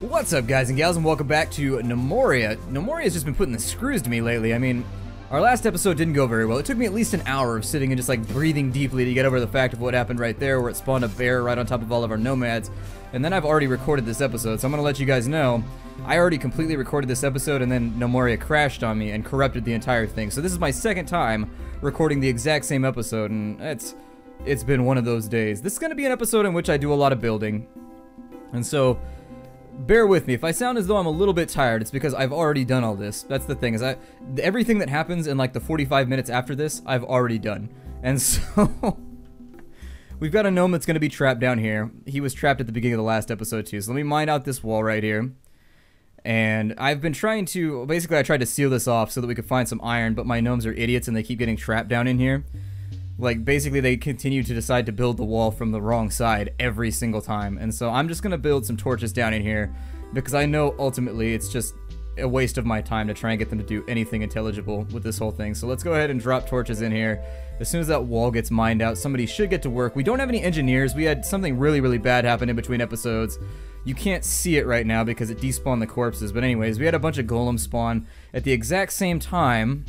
What's up, guys and gals, and welcome back to Gnomoria. Gnomoria has just been putting the screws to me lately. I mean, our last episode didn't go very well. It took me at least an hour of sitting and just like breathing deeply to get over the fact of what happened right there, where it spawned a bear right on top of all of our nomads. And then I've already recorded this episode, so I'm gonna let you guys know I already completely recorded this episode, and then Gnomoria crashed on me and corrupted the entire thing. So this is my second time recording the exact same episode, and it's been one of those days. This is gonna be an episode in which I do a lot of building, and so bear with me. If I sound as though I'm a little bit tired, it's because I've already done all this. That's the thing, is everything that happens in like the 45 minutes after this, I've already done. And so we've got a gnome that's going to be trapped down here. He was trapped at the beginning of the last episode too. So let me mine out this wall right here. And I've been trying to, basically I tried to seal this off so that we could find some iron, but my gnomes are idiots and they keep getting trapped down in here. Like, basically they continue to decide to build the wall from the wrong side every single time. And so I'm just going to build some torches down in here, because I know ultimately it's just a waste of my time to try and get them to do anything intelligible with this whole thing. So let's go ahead and drop torches in here. As soon as that wall gets mined out, somebody should get to work. We don't have any engineers. We had something really bad happen in between episodes. You can't see it right now because it despawned the corpses. But anyways, we had a bunch of golems spawn at the exact same time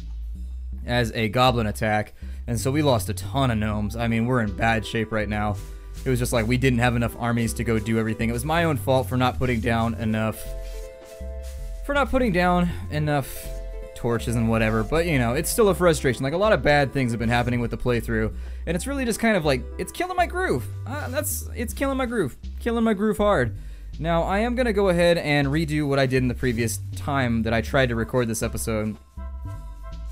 as a goblin attack. And so we lost a ton of gnomes. I mean, we're in bad shape right now. It was just like we didn't have enough armies to go do everything. It was my own fault for not putting down enough torches and whatever. But you know, it's still a frustration. Like, a lot of bad things have been happening with the playthrough, and it's really just kind of like, it's killing my groove. It's killing my groove hard. Now I am gonna go ahead and redo what I did in the previous time that I tried to record this episode.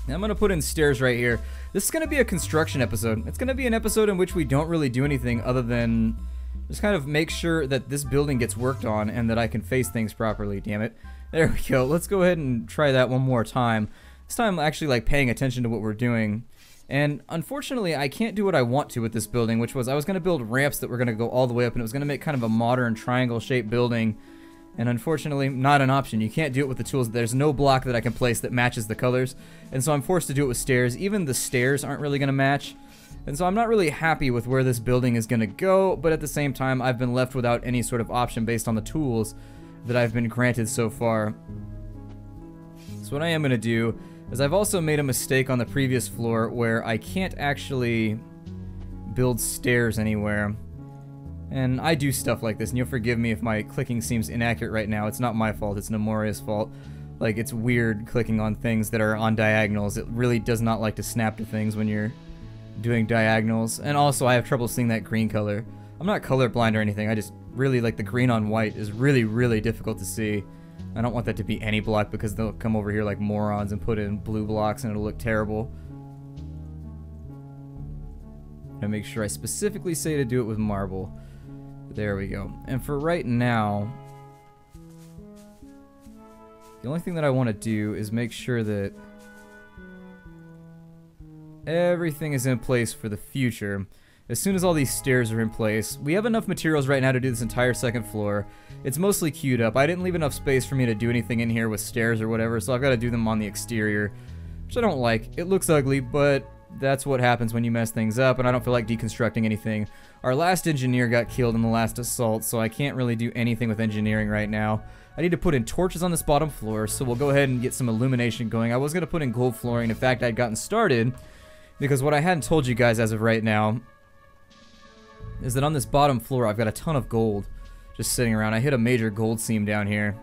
I'm gonna put in stairs right here. This is gonna be a construction episode. It's gonna be an episode in which we don't really do anything other than just kind of make sure that this building gets worked on and that I can face things properly, damn it. There we go. Let's go ahead and try that one more time. This time I'm actually like paying attention to what we're doing. And unfortunately I can't do what I want to with this building, which was I was gonna build ramps that were gonna go all the way up, and it was gonna make kind of a modern triangle shaped building. And unfortunately, not an option. You can't do it with the tools. There's no block that I can place that matches the colors. And so I'm forced to do it with stairs. Even the stairs aren't really going to match. And so I'm not really happy with where this building is going to go, but at the same time, I've been left without any sort of option based on the tools that I've been granted so far. So what I am going to do is I've also made a mistake on the previous floor where I can't actually build stairs anywhere. And I do stuff like this, and you'll forgive me if my clicking seems inaccurate right now. It's not my fault, it's Gnomoria's fault. Like, it's weird clicking on things that are on diagonals. It really does not like to snap to things when you're doing diagonals. And also, I have trouble seeing that green color. I'm not colorblind or anything, I just really, like, the green on white is really difficult to see. I don't want that to be any block because they'll come over here like morons and put in blue blocks and it'll look terrible. I'm gonna make sure I specifically say to do it with marble. There we go. And for right now, the only thing that I want to do is make sure that everything is in place for the future. As soon as all these stairs are in place, we have enough materials right now to do this entire second floor. It's mostly queued up. I didn't leave enough space for me to do anything in here with stairs or whatever, so I've got to do them on the exterior, which I don't like. It looks ugly, but that's what happens when you mess things up, and I don't feel like deconstructing anything. Our last engineer got killed in the last assault, so I can't really do anything with engineering right now. I need to put in torches on this bottom floor, so we'll go ahead and get some illumination going. I was going to put in gold flooring. In fact, I'd gotten started, because what I hadn't told you guys as of right now is that on this bottom floor, I've got a ton of gold just sitting around. I hit a major gold seam down here.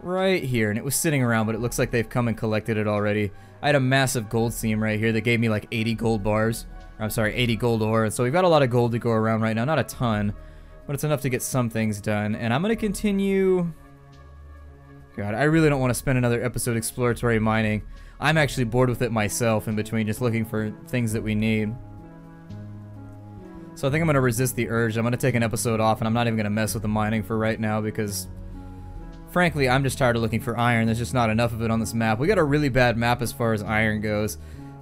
Right here, and it was sitting around, but it looks like they've come and collected it already. I had a massive gold seam right here that gave me like 80 gold bars. I'm sorry, 80 gold ore. So we've got a lot of gold to go around right now. Not a ton, but it's enough to get some things done. And I'm going to continue. God, I really don't want to spend another episode exploratory mining. I'm actually bored with it myself in between just looking for things that we need. So I think I'm going to resist the urge. I'm going to take an episode off, and I'm not even going to mess with the mining for right now because frankly, I'm just tired of looking for iron. There's just not enough of it on this map. We got a really bad map as far as iron goes.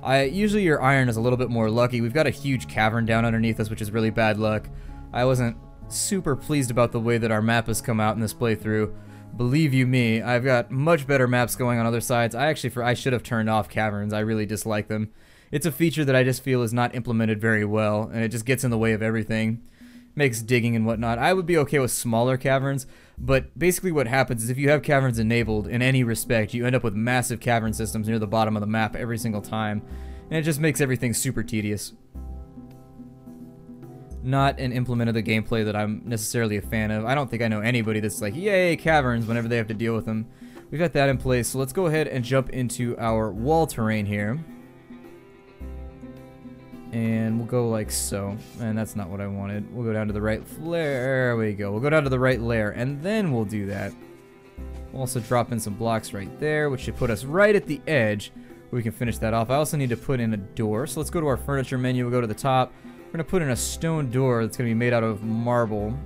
Usually your iron is a little bit more lucky. We've got a huge cavern down underneath us, which is really bad luck. I wasn't super pleased about the way that our map has come out in this playthrough. Believe you me, I've got much better maps going on other sides. I should have turned off caverns. I really dislike them. It's a feature that I just feel is not implemented very well, and it just gets in the way of everything. makes digging and whatnot. I would be okay with smaller caverns, but basically what happens is if you have caverns enabled in any respect, you end up with massive cavern systems near the bottom of the map every single time, and it just makes everything super tedious. Not an implement of the gameplay that I'm necessarily a fan of. I don't think I know anybody that's like, yay, caverns, whenever they have to deal with them. We've got that in place, so let's go ahead and jump into our wall terrain here. And we'll go like so. And that's not what I wanted. We'll go down to the right layer. There we go. We'll go down to the right layer, and then we'll do that. We'll also drop in some blocks right there, which should put us right at the edge where we can finish that off. I also need to put in a door. So let's go to our furniture menu. We'll go to the top. We're going to put in a stone door that's going to be made out of marble.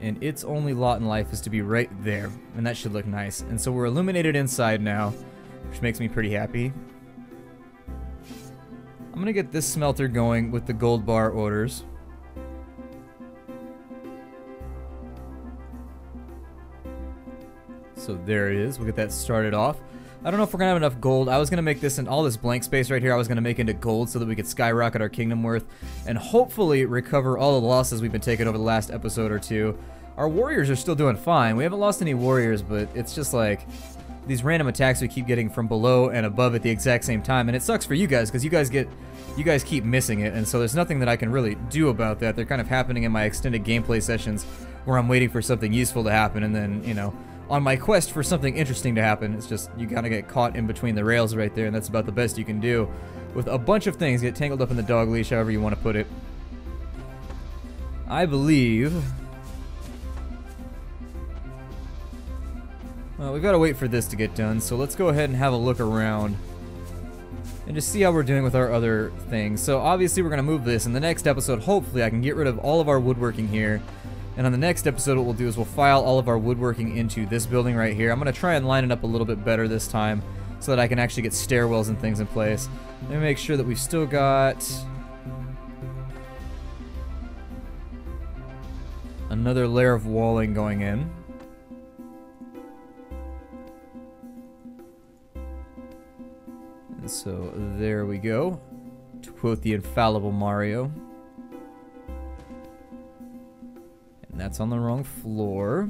And its only lot in life is to be right there. And that should look nice. And so we're illuminated inside now, which makes me pretty happy. I'm gonna get this smelter going with the gold bar orders. So there it is. We'll get that started off. I don't know if we're gonna have enough gold. I was gonna make this, and all this blank space right here, I was gonna make into gold so that we could skyrocket our kingdom worth and hopefully recover all the losses we've been taking over the last episode or two. Our warriors are still doing fine. We haven't lost any warriors, but it's just like these random attacks we keep getting from below and above at the exact same time, and it sucks for you guys because you guys keep missing it, and so there's nothing that I can really do about that. They're kind of happening in my extended gameplay sessions where I'm waiting for something useful to happen, and then, you know, on my quest for something interesting to happen, it's just you gotta get caught in between the rails right there, and that's about the best you can do with a bunch of things. Get tangled up in the dog leash, however you want to put it. I believe... Well, we've got to wait for this to get done, so let's go ahead and have a look around and just see how we're doing with our other things. So obviously we're going to move this. In the next episode, hopefully I can get rid of all of our woodworking here. And on the next episode, what we'll do is we'll file all of our woodworking into this building right here. I'm going to try and line it up a little bit better this time so that I can actually get stairwells and things in place. Let me make sure that we've still got another layer of walling going in. So there we go, to quote the infallible Mario. And that's on the wrong floor.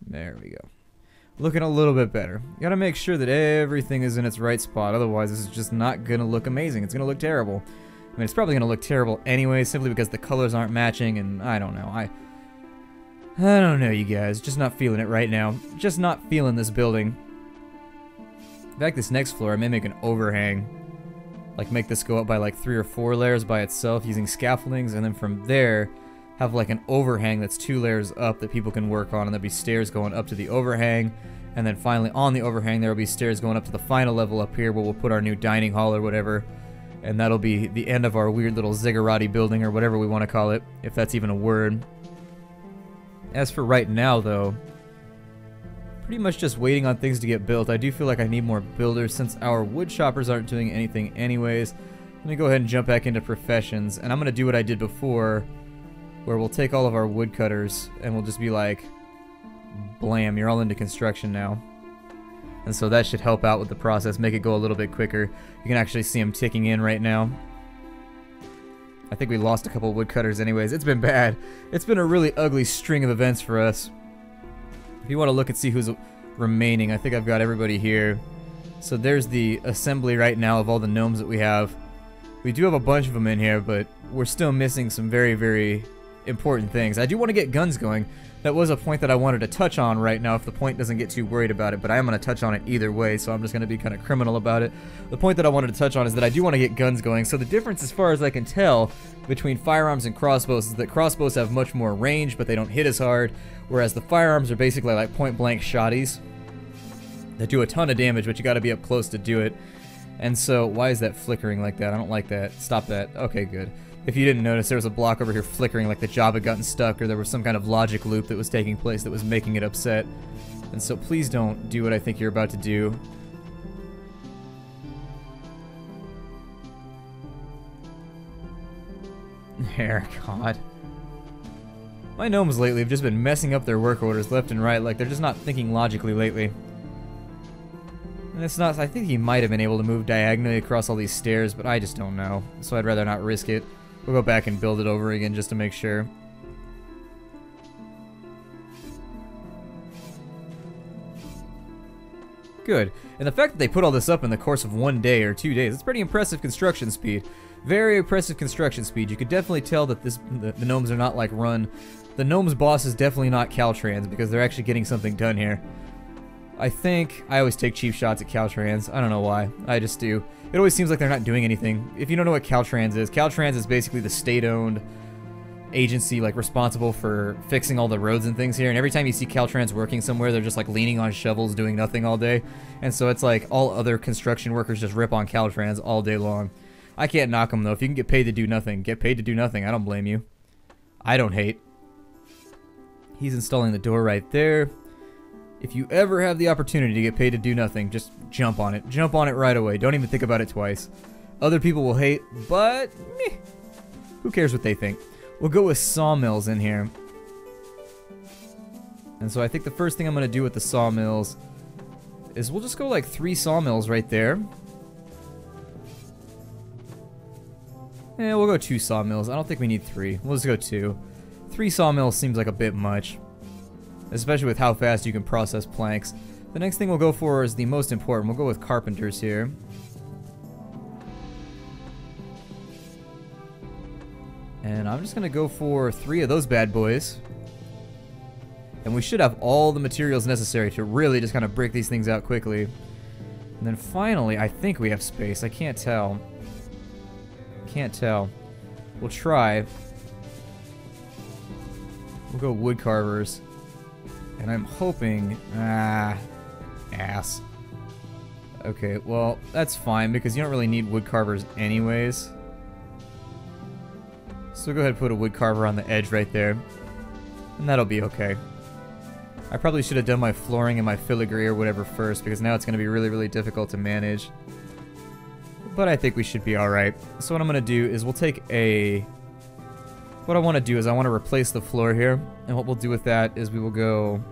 There we go. Looking a little bit better. You gotta make sure that everything is in its right spot, otherwise this is just not gonna look amazing. It's gonna look terrible. I mean, it's probably going to look terrible anyway, simply because the colors aren't matching, and I don't know. I don't know, you guys. Just not feeling it right now. Just not feeling this building. In fact, this next floor, I may make an overhang. Like, make this go up by like 3 or 4 layers by itself using scaffoldings, and then from there, have like an overhang that's 2 layers up that people can work on, and there'll be stairs going up to the overhang, and then finally on the overhang, there will be stairs going up to the final level up here where we'll put our new dining hall or whatever. And that'll be the end of our weird little zigguratty building, or whatever we want to call it, if that's even a word. As for right now, though, pretty much just waiting on things to get built. I do feel like I need more builders since our wood choppers aren't doing anything anyways. Let me go ahead and jump back into professions, and I'm going to do what I did before, where we'll take all of our woodcutters, and we'll just be like, blam, you're all into construction now. And so that should help out with the process, make it go a little bit quicker. You can actually see them ticking in right now. I think we lost a couple of woodcutters anyways. It's been bad. It's been a really ugly string of events for us. If you want to look and see who's remaining, I think I've got everybody here. So there's the assembly right now of all the gnomes that we have. We do have a bunch of them in here, but we're still missing some very, very important things. I do want to get guns going. That was a point that I wanted to touch on right now if the point doesn't get too worried about it, but I am going to touch on it either way, so I'm just going to be kind of criminal about it. The point that I wanted to touch on is that I do want to get guns going. So the difference, as far as I can tell, between firearms and crossbows is that crossbows have much more range, but they don't hit as hard, whereas the firearms are basically like point-blank shotties that do a ton of damage, but you got to be up close to do it. And so, why is that flickering like that? I don't like that. Stop that. Okay, good. If you didn't notice, there was a block over here flickering like the job had gotten stuck, or there was some kind of logic loop that was taking place that was making it upset. And so please don't do what I think you're about to do. There, God. My gnomes lately have just been messing up their work orders left and right, like they're just not thinking logically lately. And it's not, I think he might have been able to move diagonally across all these stairs, but I just don't know. So I'd rather not risk it. We'll go back and build it over again just to make sure. Good. And the fact that they put all this up in the course of 1 day or 2 days, it's pretty impressive construction speed. Very impressive construction speed. You could definitely tell that the gnomes are not like run. The gnomes boss is definitely not Caltrans because they're actually getting something done here. I always take cheap shots at Caltrans. I don't know why. I just do. It always seems like they're not doing anything. If you don't know what Caltrans is basically the state-owned agency like responsible for fixing all the roads and things here, and every time you see Caltrans working somewhere, they're just like leaning on shovels doing nothing all day, and so it's like all other construction workers just rip on Caltrans all day long. I can't knock them though. If you can get paid to do nothing, get paid to do nothing. I don't blame you. I don't hate. He's installing the door right there. If you ever have the opportunity to get paid to do nothing, just jump on it. Jump on it right away. Don't even think about it twice. Other people will hate, but meh, who cares what they think? We'll go with sawmills in here. And so I think the first thing I'm going to do with the sawmills is we'll just go like 3 sawmills right there. Yeah, we'll go 2 sawmills. I don't think we need 3. We'll just go 2. 3 sawmills seems like a bit much, especially with how fast you can process planks. The next thing we'll go for is the most important. We'll go with carpenters here. And I'm just going to go for 3 of those bad boys. And we should have all the materials necessary to really just kind of break these things out quickly. And then finally, I think we have space. I can't tell. Can't tell. We'll try. We'll go wood carvers. And I'm hoping... ass. Okay, well, that's fine because you don't really need wood carvers anyways. So go ahead and put a wood carver on the edge right there. And that'll be okay. I probably should have done my flooring and my filigree or whatever first because now it's going to be really, really difficult to manage. But I think we should be alright. So what I'm going to do is we'll take a... What I want to do is I want to replace the floor here. And what we'll do with that is we will go...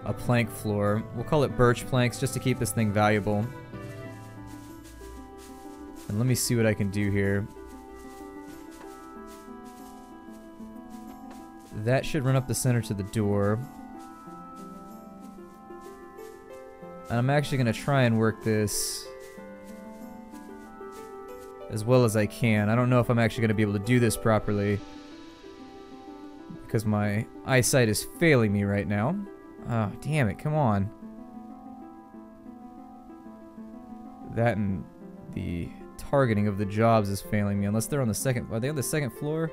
a plank floor. We'll call it birch planks just to keep this thing valuable. And let me see what I can do here. That should run up the center to the door. And I'm actually going to try and work this as well as I can. I don't know if I'm actually going to be able to do this properly because my eyesight is failing me right now. Oh, damn it, come on. That and the targeting of the jobs is failing me, unless they're on the second... Are they on the second floor?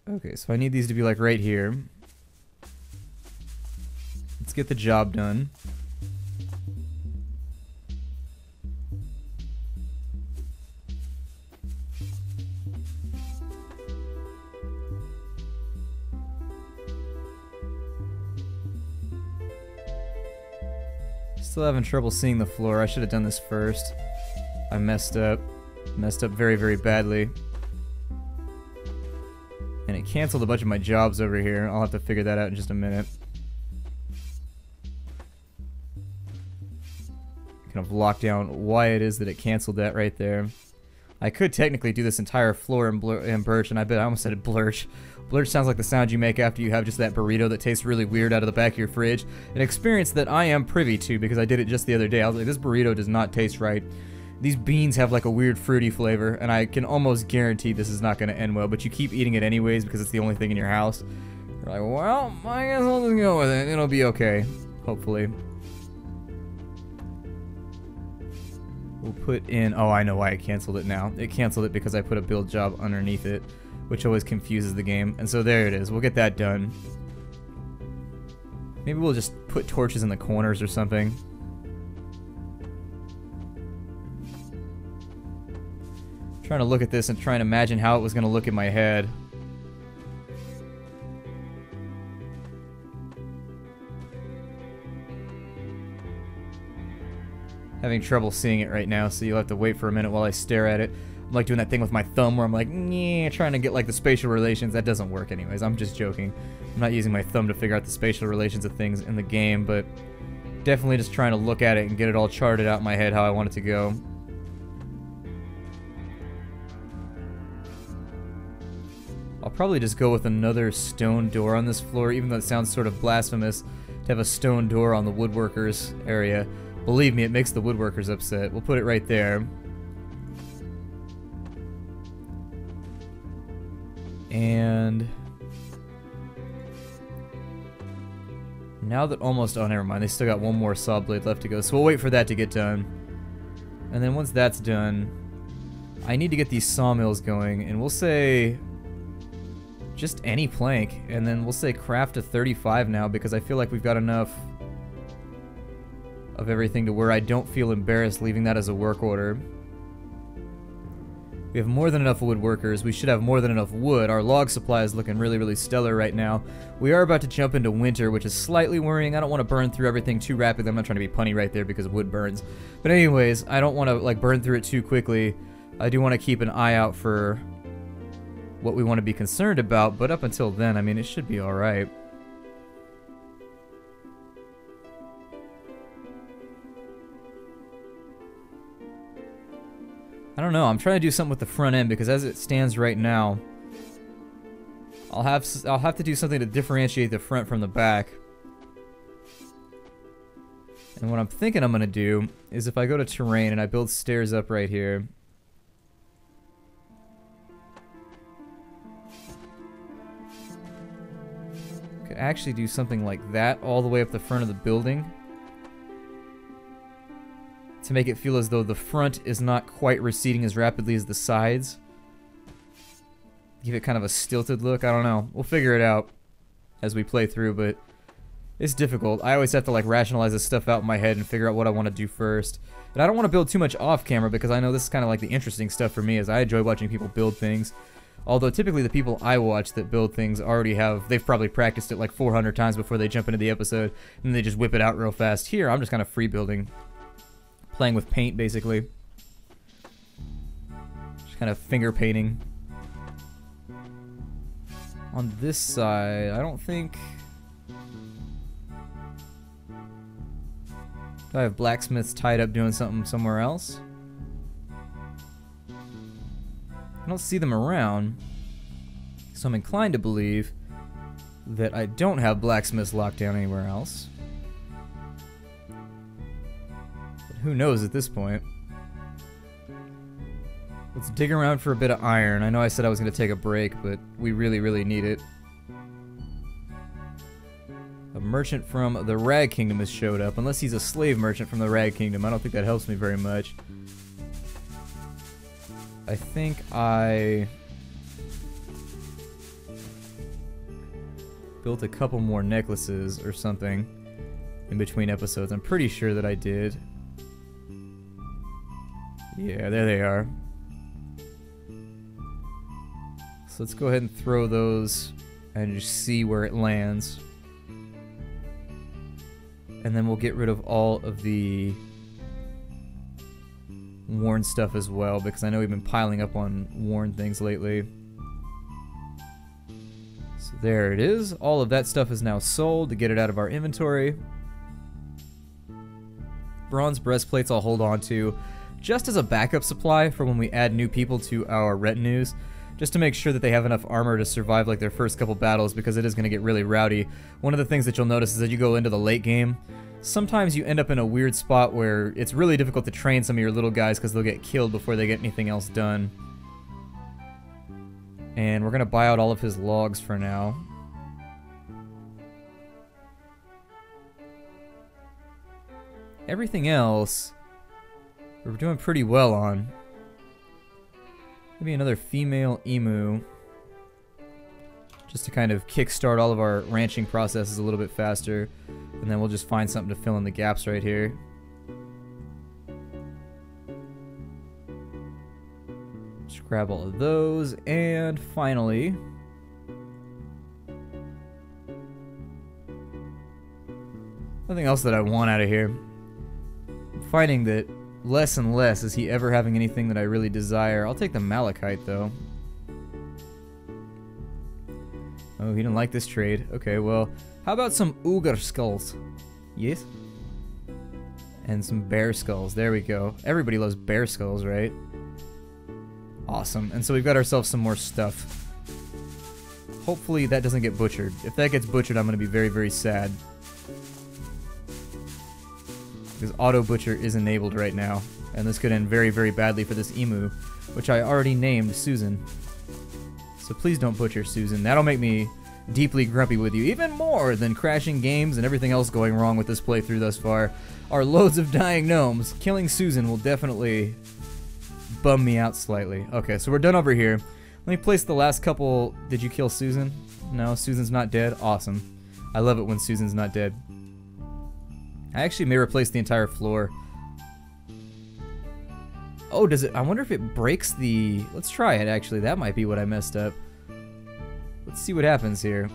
Okay, so I need these to be like right here. Let's get the job done. Still having trouble seeing the floor. I should have done this first. I messed up. Messed up very, very badly. And it canceled a bunch of my jobs over here. I'll have to figure that out in just a minute. Kind of lock down why it is that it canceled that right there. I could technically do this entire floor in birch, and I almost said it blurch. Blurch sounds like the sound you make after you have just that burrito that tastes really weird out of the back of your fridge. An experience that I am privy to because I did it just the other day. I was like, this burrito does not taste right. These beans have like a weird fruity flavor, and I can almost guarantee this is not going to end well, but you keep eating it anyways because it's the only thing in your house. You're like, well, I guess I'll just go with it. It'll be okay, hopefully. We'll put in... Oh, I know why it canceled it now. It canceled it because I put a build job underneath it, which always confuses the game. And so there it is. We'll get that done. Maybe we'll just put torches in the corners or something. Trying to look at this and trying to imagine how it was going to look in my head. having trouble seeing it right now, so you'll have to wait for a minute while I stare at it. I'm like doing that thing with my thumb where I'm like, yeah, trying to get like the spatial relations. That doesn't work anyways. I'm just joking. I'm not using my thumb to figure out the spatial relations of things in the game, but definitely just trying to look at it and get it all charted out in my head how I want it to go. I'll probably just go with another stone door on this floor, even though it sounds sort of blasphemous to have a stone door on the woodworkers area. Believe me, it makes the woodworkers upset. We'll put it right there. And now that almost, oh never mind, they still got one more saw blade left to go, so we'll wait for that to get done. And then once that's done, I need to get these sawmills going, and we'll say just any plank, and then we'll say craft to 35 now, because I feel like we've got enough of everything to where I don't feel embarrassed leaving that as a work order. We have more than enough woodworkers. We should have more than enough wood. Our log supply is looking really, really stellar right now. We are about to jump into winter, which is slightly worrying. I don't want to burn through everything too rapidly. I'm not trying to be punny right there because wood burns. But anyways, I don't want to like burn through it too quickly. I do want to keep an eye out for what we want to be concerned about, but up until then, I mean, it should be alright. I don't know, I'm trying to do something with the front end because as it stands right now, I'll have to do something to differentiate the front from the back. And what I'm thinking I'm going to do is if I go to terrain and I build stairs up right here, I could actually do something like that all the way up the front of the building, to make it feel as though the front is not quite receding as rapidly as the sides. Give it kind of a stilted look. I don't know. We'll figure it out as we play through, but it's difficult. I always have to like rationalize this stuff out in my head and figure out what I want to do first. And I don't want to build too much off camera because I know this is kind of like the interesting stuff for me, as I enjoy watching people build things. Although typically the people I watch that build things already they've probably practiced it like 400 times before they jump into the episode, and they just whip it out real fast. Here, I'm just kind of free building. Playing with paint, basically. Just kind of finger painting. On this side, I don't think... Do I have blacksmiths tied up doing something somewhere else? I don't see them around. So I'm inclined to believe that I don't have blacksmiths locked down anywhere else. Who knows at this point? Let's dig around for a bit of iron. I know I said I was going to take a break, but we really, really need it. A merchant from the Rag Kingdom has showed up. Unless he's a slave merchant from the Rag Kingdom. I don't think that helps me very much. I think I built a couple more necklaces or something in between episodes. I'm pretty sure that I did. Yeah, there they are. So let's go ahead and throw those and just see where it lands. And then we'll get rid of all of the worn stuff as well, because I know we've been piling up on worn things lately. So there it is. All of that stuff is now sold to get it out of our inventory. Bronze breastplates I'll hold on to just as a backup supply for when we add new people to our retinues, just to make sure that they have enough armor to survive like their first couple battles, because it is going to get really rowdy. One of the things that you'll notice is that you go into the late game, sometimes you end up in a weird spot where it's really difficult to train some of your little guys because they'll get killed before they get anything else done. And we're going to buy out all of his logs for now. Everything else we're doing pretty well on. Maybe another female emu, just to kind of kickstart all of our ranching processes a little bit faster, and then we'll just find something to fill in the gaps right here. Just grab all of those, and finally, nothing else that I want out of here. finding that less and less is he ever having anything that I really desire. I'll take the malachite, though. Oh, he didn't like this trade. Okay, well, how about some ogre skulls? Yes? And some bear skulls. There we go. Everybody loves bear skulls, right? Awesome. And so we've got ourselves some more stuff. Hopefully that doesn't get butchered. If that gets butchered, I'm going to be very, very sad. Because auto butcher is enabled right now. And this could end very, very badly for this emu, which I already named Susan. So please don't butcher Susan. That'll make me deeply grumpy with you, even more than crashing games and everything else going wrong with this playthrough thus far. Are loads of dying gnomes. Killing Susan will definitely bum me out slightly. Okay, so we're done over here. Let me place the last couple. Did you kill Susan? No, Susan's not dead. Awesome. I love it when Susan's not dead. I actually may replace the entire floor. Oh, does it? I wonder if it breaks the... Let's try it, actually. That might be what I messed up. Let's see what happens here.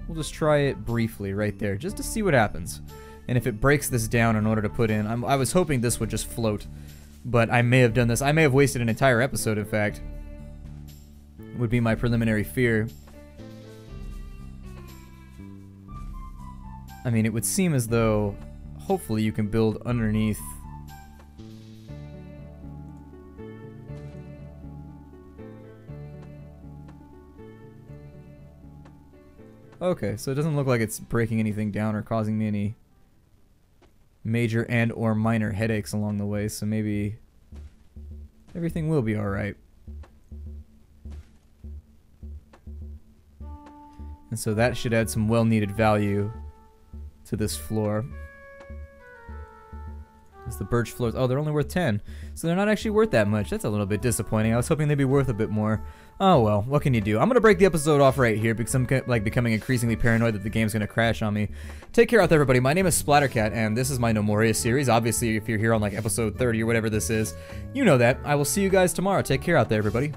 We'll just try it briefly right there, just to see what happens. And if it breaks this down in order to put in... I was hoping this would just float, but I may have done this. I may have wasted an entire episode, in fact. Would be my preliminary fear. I mean, it would seem as though, hopefully, you can build underneath... Okay, so it doesn't look like it's breaking anything down or causing me any major and or minor headaches along the way, so maybe everything will be alright. And so that should add some well-needed value to this floor. As the birch floors, oh, they're only worth 10, so they're not actually worth that much. That's a little bit disappointing. I was hoping they'd be worth a bit more. Oh well, what can you do? I'm gonna break the episode off right here because I'm like becoming increasingly paranoid that the game's gonna crash on me. Take care out there, everybody. My name is Splattercat, and this is my Gnomoria series. Obviously, if you're here on like episode 30 or whatever this is, you know that. I will see you guys tomorrow. Take care out there, everybody.